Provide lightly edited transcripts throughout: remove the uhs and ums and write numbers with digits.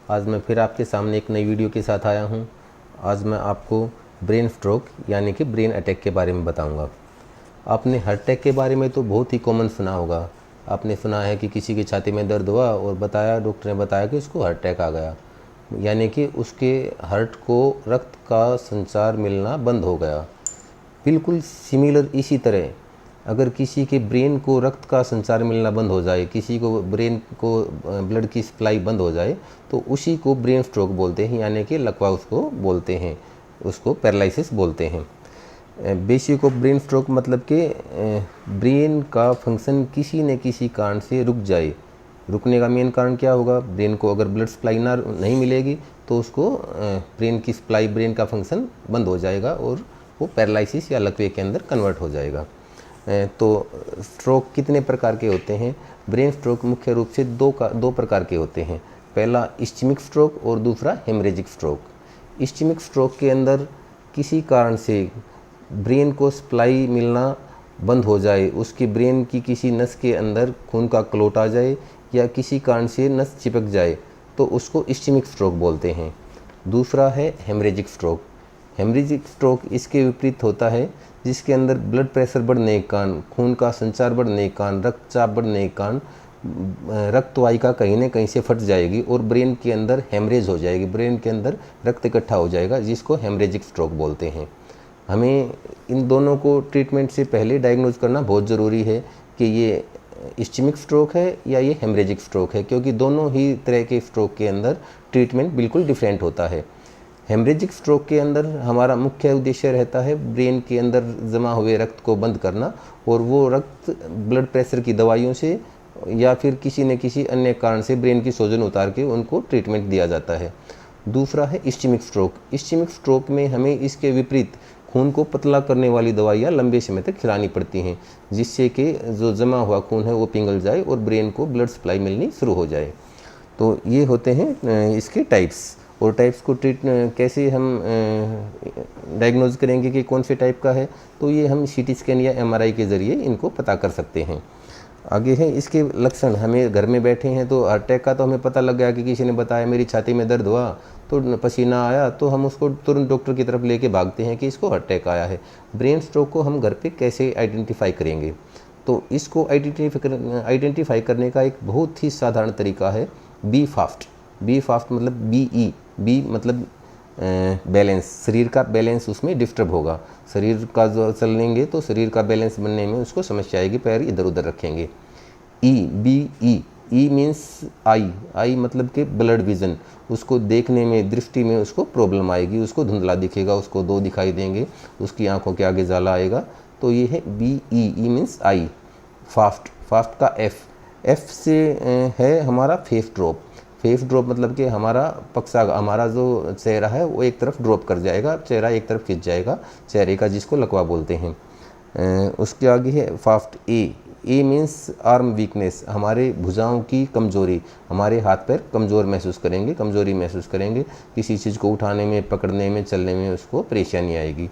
आज मैं फिर आपके सामने एक नई वीडियो के साथ आया हूँ। आज मैं आपको ब्रेन स्ट्रोक यानी कि ब्रेन अटैक के बारे में बताऊँगा। आपने हार्ट अटैक के बारे में तो बहुत ही कॉमन सुना होगा। आपने सुना है कि किसी की छाती में दर्द हुआ और डॉक्टर ने बताया कि उसको हार्ट अटैक आ गया, यानी कि उसके हार्ट को रक्त का संचार मिलना बंद हो गया। बिल्कुल सिमिलर इसी तरह अगर किसी के ब्रेन को रक्त का संचार मिलना बंद हो जाए, किसी को ब्रेन को ब्लड की सप्लाई बंद हो जाए, तो उसी को ब्रेन स्ट्रोक बोलते हैं, यानी कि लकवा उसको बोलते हैं, उसको पैरालिसिस बोलते हैं। बेसिक ऑफ ब्रेन स्ट्रोक मतलब कि ब्रेन का फंक्शन किसी न किसी कारण से रुक जाए। रुकने का मेन कारण क्या होगा? ब्रेन को अगर ब्लड सप्लाई नहीं मिलेगी तो उसको ब्रेन की सप्लाई, ब्रेन का फंक्शन बंद हो जाएगा और वो पैरालिसिस या लकवे के अंदर कन्वर्ट हो जाएगा। तो स्ट्रोक कितने प्रकार के होते हैं? ब्रेन स्ट्रोक मुख्य रूप से दो प्रकार के होते हैं। पहला इस्चेमिक स्ट्रोक और दूसरा हेमरेजिक स्ट्रोक। इस्चेमिक स्ट्रोक के अंदर किसी कारण से ब्रेन को सप्लाई मिलना बंद हो जाए, उसकी ब्रेन की किसी नस के अंदर खून का क्लॉट आ जाए या किसी कारण से नस चिपक जाए, तो उसको इस्चेमिक स्ट्रोक बोलते हैं। दूसरा है हेमरेजिक स्ट्रोक। हेमरेजिक स्ट्रोक इसके विपरीत होता है, जिसके अंदर ब्लड प्रेशर बढ़ने के कारण, खून का संचार बढ़ने के कारण, रक्तचाप बढ़ने के कारण रक्तवाहिका कहीं न कहीं से फट जाएगी और ब्रेन के अंदर हेमरेज हो जाएगी, ब्रेन के अंदर रक्त इकट्ठा हो जाएगा, जिसको हेमरेजिक स्ट्रोक बोलते हैं। हमें इन दोनों को ट्रीटमेंट से पहले डायग्नोज करना बहुत ज़रूरी है कि ये इस्चेमिक स्ट्रोक है या ये हेमरेजिक स्ट्रोक है, क्योंकि दोनों ही तरह के स्ट्रोक के अंदर ट्रीटमेंट बिल्कुल डिफरेंट होता है। हेमरेजिक स्ट्रोक के अंदर हमारा मुख्य उद्देश्य रहता है ब्रेन के अंदर जमा हुए रक्त को बंद करना, और वो रक्त ब्लड प्रेशर की दवाइयों से या फिर किसी न किसी अन्य कारण से ब्रेन की सोजन उतार के उनको ट्रीटमेंट दिया जाता है। दूसरा है इस्चेमिक स्ट्रोक। इस्चेमिक स्ट्रोक में हमें इसके विपरीत खून को पतला करने वाली दवाइयाँ लंबे समय तक खिलानी पड़ती हैं, जिससे कि जो जमा हुआ खून है वो पिघल जाए और ब्रेन को ब्लड सप्लाई मिलनी शुरू हो जाए। तो ये होते हैं इसके टाइप्स। और टाइप्स को कैसे हम डायग्नोज करेंगे कि कौन से टाइप का है, तो ये हम सीटी स्कैन या एमआरआई के ज़रिए इनको पता कर सकते हैं। आगे है इसके लक्षण। हमें घर में बैठे हैं तो हार्ट अटैक का तो हमें पता लग गया कि किसी ने बताया मेरी छाती में दर्द हुआ, तो पसीना आया, तो हम उसको तुरंत डॉक्टर की तरफ लेके भागते हैं कि इसको हार्ट अटैक आया है। ब्रेन स्ट्रोक को हम घर पे कैसे आइडेंटिफाई करेंगे? तो इसको आइडेंटिफाई करने का एक बहुत ही साधारण तरीका है बी फास्ट। बी फास्ट मतलब बी मतलब बैलेंस, शरीर का बैलेंस उसमें डिस्टर्ब होगा। शरीर का जो चलेंगे तो शरीर का बैलेंस बनने में उसको समस्या आएगी, पैर इधर उधर रखेंगे। ई मीन्स आई मतलब कि ब्लड विजन, उसको देखने में, दृष्टि में उसको प्रॉब्लम आएगी, उसको धुंधला दिखेगा, उसको दो दिखाई देंगे, उसकी आंखों के आगे जाला आएगा। तो ये है ई मीन्स आई। फास्ट का एफ से है हमारा फेस ड्रॉप। फेस ड्रॉप मतलब कि हमारा जो चेहरा है वो एक तरफ ड्रॉप कर जाएगा, चेहरा एक तरफ खिंच जाएगा चेहरे का, जिसको लकवा बोलते हैं। उसके आगे है फास्ट ए मीन्स आर्म वीकनेस, हमारे भुजाओं की कमजोरी, हमारे हाथ पैर कमज़ोर महसूस करेंगे, कमजोरी महसूस करेंगे, किसी चीज़ को उठाने में, पकड़ने में, चलने में उसको परेशानी आएगी।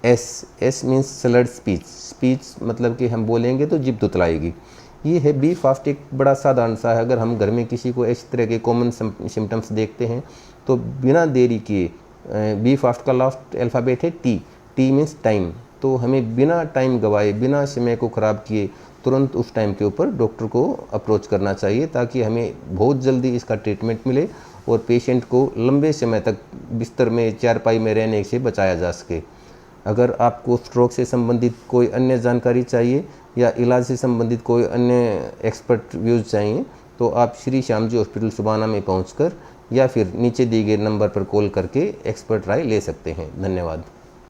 एस मीन्स स्लर्ड स्पीच मतलब कि हम बोलेंगे तो जिभ तुतलाएगी। ये है बी फास्ट। एक बड़ा साधारण सा है। अगर हम घर में किसी को इस तरह के कॉमन सिम्टम्स देखते हैं तो बिना देरी किए, बी फास्ट का लास्ट अल्फ़ाबेट है टी मीन्स टाइम, तो हमें बिना टाइम गवाए, बिना समय को ख़राब किए तुरंत उस टाइम के ऊपर डॉक्टर को अप्रोच करना चाहिए, ताकि हमें बहुत जल्दी इसका ट्रीटमेंट मिले और पेशेंट को लंबे समय तक बिस्तर में, चारपाई में रहने से बचाया जा सके। अगर आपको स्ट्रोक से संबंधित कोई अन्य जानकारी चाहिए या इलाज से संबंधित कोई अन्य एक्सपर्ट व्यूज़ चाहिए, तो आप श्री श्याम जी हॉस्पिटल सुबाना में पहुंचकर या फिर नीचे दिए गए नंबर पर कॉल करके एक्सपर्ट राय ले सकते हैं। धन्यवाद।